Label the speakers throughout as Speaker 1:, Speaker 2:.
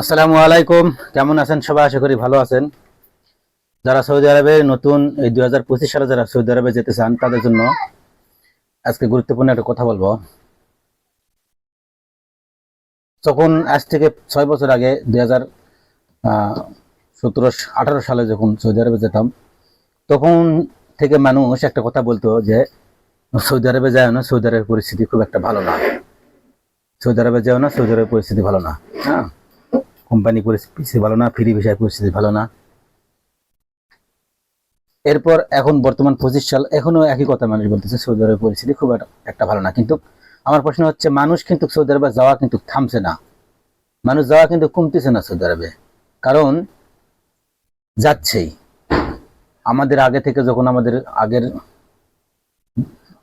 Speaker 1: আসসালামু আলাইকুম। কেমন আছেন সবাই? আশা করি ভালো আছেন। যারা সৌদি আরবে নতুন এই 2025 সালে যারা সৌদি আরবে যেতে চান তাদের জন্য আজকে গুরুত্বপূর্ণ একটা কথা বলবো। যখন আজ থেকে 6 বছর আগে 2017-18 সালে যখন সৌদি আরবে যেতাম, তখন থেকে মানুষ একটা কথা বলতো যে সৌদি আরবে যায় না, সৌদি আরবের পরিস্থিতি খুব একটা ভালো না। সৌদি আরবে যাও না, সৌদি আরবের পরিস্থিতি ভালো না। হ্যাঁ, কোম্পানি পরিস্থিতি ভালো না, ফ্রি ভিসার পরিস্থিতি ভালো না। এরপর এখন বর্তমান 25 সাল, এখনো একই কথা মানুষ বলতেছে সৌদি আরবের পরিস্থিতি খুব একটা ভালো না। কিন্তু আমার প্রশ্ন হচ্ছে, মানুষ কিন্তু সৌদি আরবে যাওয়া কিন্তু থামছে না, মানুষ যাওয়া কিন্তু কমতেছে না সৌদি আরবে। কারণ যাচ্ছেই। আমাদের আগে থেকে যখন আমাদের আগের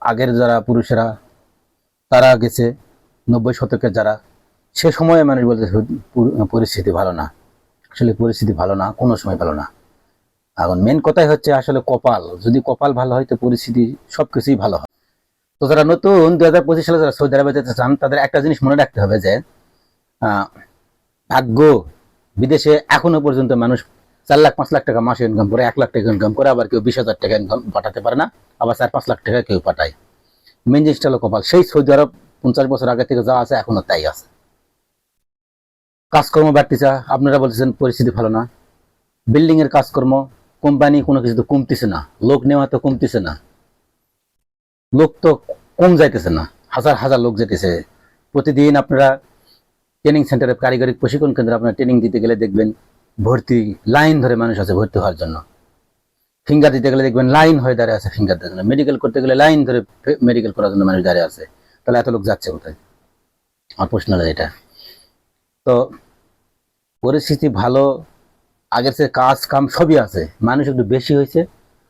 Speaker 1: আগের যারা পুরুষেরা তারা গেছে, 90 শতকের যারা, সে সময়ে মানুষ বলতে পরিস্থিতি ভালো না। আসলে পরিস্থিতি ভালো না, কোনো সময় ভালো না। এখন মেন কথাই হচ্ছে আসলে কপাল। যদি কপাল ভালো হয় তো পরিস্থিতি সবকিছুই ভালো হয়। তো যারা নতুন 2025 সালে যারা সৌদি আরবে যেতে চান তাদের একটা জিনিস মনে রাখতে হবে যে ভাগ্য। বিদেশে এখনো পর্যন্ত মানুষ 4 লাখ 5 লাখ টাকা মাসে ইনকাম করে, 1 লাখ টাকা ইনকাম করে, আবার কেউ 20,000 টাকা ইনকাম পাঠাতে পারে না, আবার 4-5 লাখ টাকা কেউ পাঠায়। মেন জিনিসটা হলো কপাল। সেই সৌদি আরব 50 বছর আগে থেকে যা আছে এখনো তাই আছে। কাজকর্ম বাড়তেছে, আপনারা বলতেছেন পরিস্থিতি ভালো না। বিল্ডিং এর কাজকর্ম, কোম্পানি কোনো কিছু তো কমতেছে না, লোক নেওয়া তো কমতেছে না, লোক তো কম যাইতেছে না, হাজার হাজার লোক যেতেছে প্রতিদিন। আপনারা ট্রেনিং সেন্টারে, কারিগরি প্রশিক্ষণ কেন্দ্রে আপনারা ট্রেনিং দিতে গেলে দেখবেন ভর্তি লাইন ধরে মানুষ আছে ভর্তি হওয়ার জন্য। ফিঙ্গার দিতে গেলে দেখবেন লাইন হয়ে দাঁড়িয়ে আছে ফিঙ্গার দেওয়ার জন্য। মেডিকেল করতে গেলে লাইন ধরে মেডিকেল করার জন্য মানুষ দাঁড়িয়ে আছে। তাহলে এত লোক যাচ্ছে কোথায়? আমার প্রশ্ন হলো এটা। তো পরিস্থিতি ভালো, আগের চেয়ে কাজ কাম সবই আছে, মানুষ একটু বেশি হয়েছে,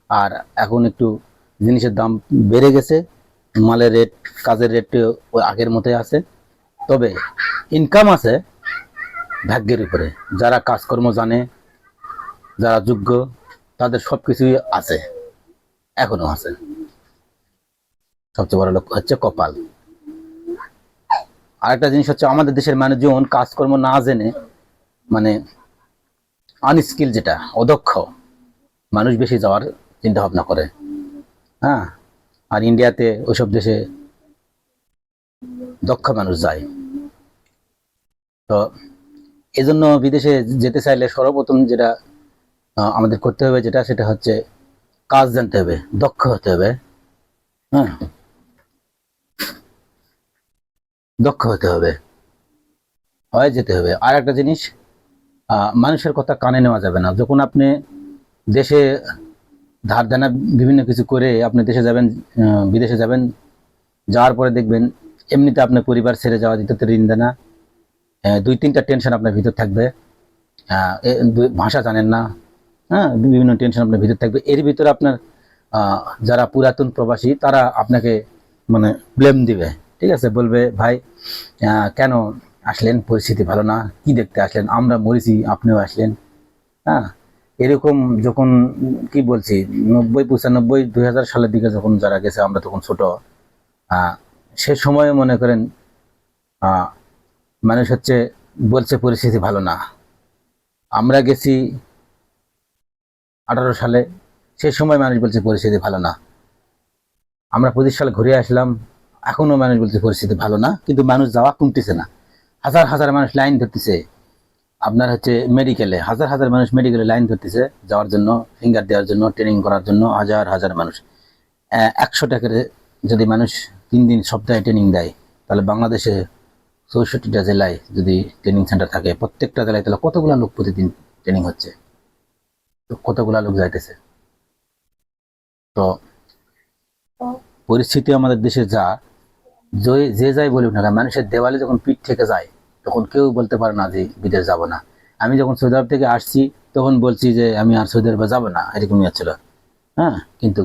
Speaker 1: আর এখন একটু জিনিসের দাম বেড়ে গেছে, মালের রেট, কাজের রেট ওই আগের মতোই আছে। তবে ইনকাম আছে ভাগ্যের উপরে। যারা কাজকর্ম জানে, যারা যোগ্য, তাদের সবকিছুই আছে, এখনো আছে। সবচেয়ে বড় লক্ষ্য হচ্ছে কপাল। আরেকটা জিনিস হচ্ছে, আমাদের দেশের মানুষজন কাজকর্ম না জেনে, মানে আনস্কিল, যেটা অদক্ষ মানুষ বেশি যাওয়ার চিন্তা ভাবনা করে। হ্যাঁ, আর ইন্ডিয়াতে ওইসব দেশে দক্ষ মানুষ যায়। তো এই জন্য বিদেশে যেতে চাইলে সর্বপ্রথম যেটা আমাদের করতে হবে, সেটা হচ্ছে কাজ জানতে হবে, দক্ষ হতে হবে। হ্যাঁ, দক্ষ হতে হবে, হয় যেতে হবে। আর একটা জিনিস, মানুষের কথা কানে নেওয়া যাবে না। যখন আপনি দেশে ধার দেনা বিভিন্ন কিছু করে আপনি দেশে যাবেন, বিদেশে যাবেন, যাওয়ার পরে দেখবেন এমনিতে আপনার পরিবার ছেড়ে যাওয়া, দিতে ঋণ দেনা, 2-3টা টেনশন আপনার ভিতর থাকবে। ভাষা জানেন না, হ্যাঁ, বিভিন্ন টেনশন আপনার ভিতর থাকবে। এর ভিতরে আপনার যারা পুরাতন প্রবাসী তারা আপনাকে মানে ব্লেম দিবে। ঠিক আছে, বলবে ভাই কেন আসলেন, পরিস্থিতি ভালো না, কি দেখতে আসলেন, আমরা মরেছি আপনিও আসলেন। হ্যাঁ, এরকম যখন কি বলছি, 90-95-2000 সালের দিকে যখন যারা গেছে, আমরা তখন ছোট, সে সময় মনে করেন মানুষ হচ্ছে বলছে পরিস্থিতি ভালো না। আমরা গেছি 18 সালে, সে সময় মানুষ বলছে পরিস্থিতি ভালো না। আমরা 25 সালে ঘুরে আসলাম, এখনো মানুষ বলছে পরিস্থিতি ভালো না, কিন্তু মানুষ যাওয়া কমতেছে না। হাজার হাজার মানুষ লাইন ধরতেছে। আপনার হচ্ছে মেডিকেলে হাজার হাজার মানুষ মেডিকেলে লাইন ধরতেছে যাওয়ার জন্য, ফিঙ্গার দেওয়ার জন্য, ট্রেনিং করার জন্য হাজার হাজার মানুষ। 100 টাকার যদি মানুষ 3 দিন সপ্তাহে ট্রেনিং দেয়, তাহলে বাংলাদেশে 64টা জেলায় যদি ট্রেনিং সেন্টার থাকে, প্রত্যেকটা জেলায়, তাহলে কতগুলো লোক প্রতিদিন ট্রেনিং হচ্ছে, তো কতগুলা লোক যাইতেছে। তো পরিস্থিতি আমাদের দেশে যা, যে যাই বলুক না, মানুষের দেওয়ালে যখন পিঠ থেকে যায় তখন কেউ বলতে পারে না যে বিদেশ যাব না। আমি যখন সৌদি আরব থেকে আসছি তখন বলছি যে আমি আর সৌদি আরবে যাবো না, এরকমই হচ্ছিল। হ্যাঁ, কিন্তু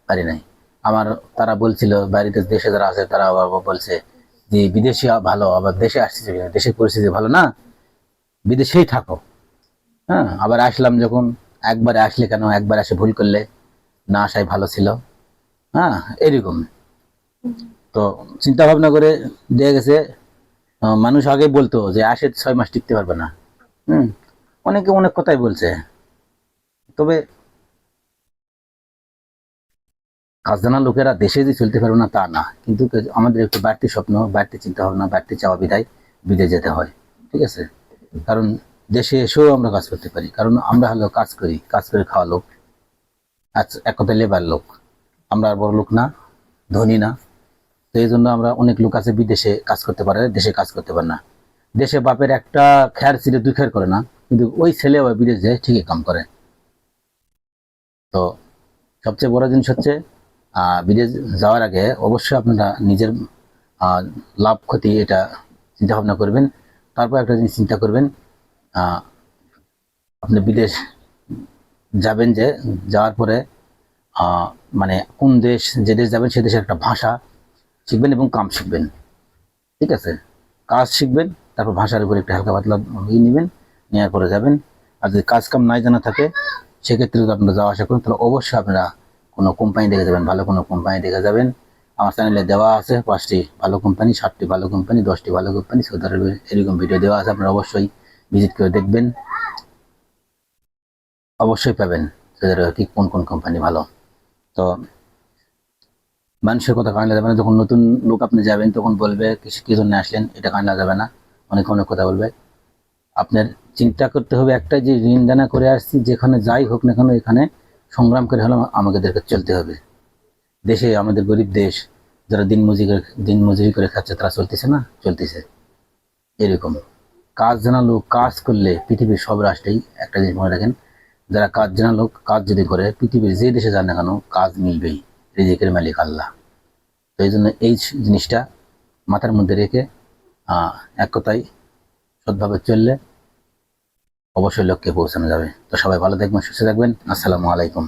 Speaker 1: পারি নাই। আমার তারা বলছিল, বাড়িতে দেশে যারা আছে তারা আবার বলছে যে বিদেশি ভালো, আবার দেশে আসছে, দেশের পরিস্থিতি ভালো না, বিদেশেই থাকো। হ্যাঁ, আবার আসলাম যখন, একবারে আসলে কেন, একবার আসে ভুল করলে, না আসাই ভালো ছিল। হ্যাঁ, এরকম। তো চিন্তা ভাবনা করে দিয়ে গেছে। মানুষ আগে বলতো যে আসে 6 মাস টিকতে পারবে না, হুম, অনেকে অনেক কথাই বলছে, তবে কাজ জানা লোকেরা দেশে যে চলতে পারবে না তা না, কিন্তু আমাদের একটু বাড়তি স্বপ্ন, বাড়তি চিন্তা ভাবনা, বাড়তি চাওয়া বিদায় বিদেশ যেতে হয়। ঠিক আছে, কারণ দেশে এসেও আমরা কাজ করতে পারি, কারণ আমরা হলো কাজ করি, কাজ করে খাওয়া লোক। আচ্ছা, এক কথায় লেবার লোক। আমরা আর বড় লোক না, ধনী না। তো এই জন্য আমরা, অনেক লোক আছে বিদেশে কাজ করতে পারে, দেশে কাজ করতে পারে না। দেশে বাপের একটা খ্যার ছিল, দুই খ্যার করে না, কিন্তু ওই ছেলে ওই বিদেশ যায় ঠিকই কাম করে। তো সবচেয়ে বড় জিনিস হচ্ছে বিদেশ যাওয়ার আগে অবশ্যই আপনারা নিজের আহ, লাভ ক্ষতি এটা চিন্তা ভাবনা করবেন। তারপর একটা জিনিস চিন্তা করবেন, আহ, আপনি বিদেশ যাবেন, যে যাওয়ার পরে আহ, মানে কোন দেশ, যে দেশ যাবেন সে দেশের একটা ভাষা শিখবেন এবং কাম শিখবেন। ঠিক আছে, কাজ শিখবেন, তারপর ভাষার উপরে একটা হালকা পাতলা ইয়ে নেবেন, নেওয়ার পরে যাবেন। আর যদি কাজ কাম নাই জানা থাকে, সেক্ষেত্রে যদি আপনারা যাওয়া আসা করেন, তাহলে অবশ্যই আপনারা কোনো কোম্পানি দেখে যাবেন, ভালো কোনো কোম্পানি দেখে যাবেন। আমার চ্যানেলে দেওয়া আছে 5টি ভালো কোম্পানি, 7টি ভালো কোম্পানি, 10টি ভালো কোম্পানি সৌদি আরবে, এরকম ভিডিও দেওয়া আছে, আপনারা অবশ্যই ভিজিট করে দেখবেন, অবশ্যই পাবেন সৌদি আরবে কি কোন কোন কোম্পানি ভালো। তো মানুষের কথা কানে যাবে না, যখন নতুন লোক আপনি যাবেন তখন বলবে কি জন্য আসলেন, এটা কানে যাবে না, অনেক অনেক কথা বলবে। আপনার চিন্তা করতে হবে একটা, যে ঋণ দানা করে আসছি, যেখানে যাই হোক না কেন এখানে সংগ্রাম করে হলেও আমাদেরকে চলতে হবে। দেশে আমাদের গরিব দেশ, যারা দিন মজুরি করে খাচ্ছে, তারা চলতেছে না, চলতেছে। এরকম কাজ জানা লোক কাজ করলে পৃথিবীর সব রাষ্ট্রেই, একটা জিনিস মনে রাখেন, যারা কাজ জানা লোক কাজ যদি করে, পৃথিবীর যে দেশে যান না কেন কাজ মিলবেই। রিজিকের মালিক আল্লাহ। তো এই জন্য এই জিনিসটা মাথার মধ্যে রেখে এক কথায় সৎভাবে চললে অবশ্যই লক্ষ্যে পৌঁছানো যাবে। তো সবাই ভালো থাকবেন, সুস্থ থাকবেন। আসসালামু আলাইকুম।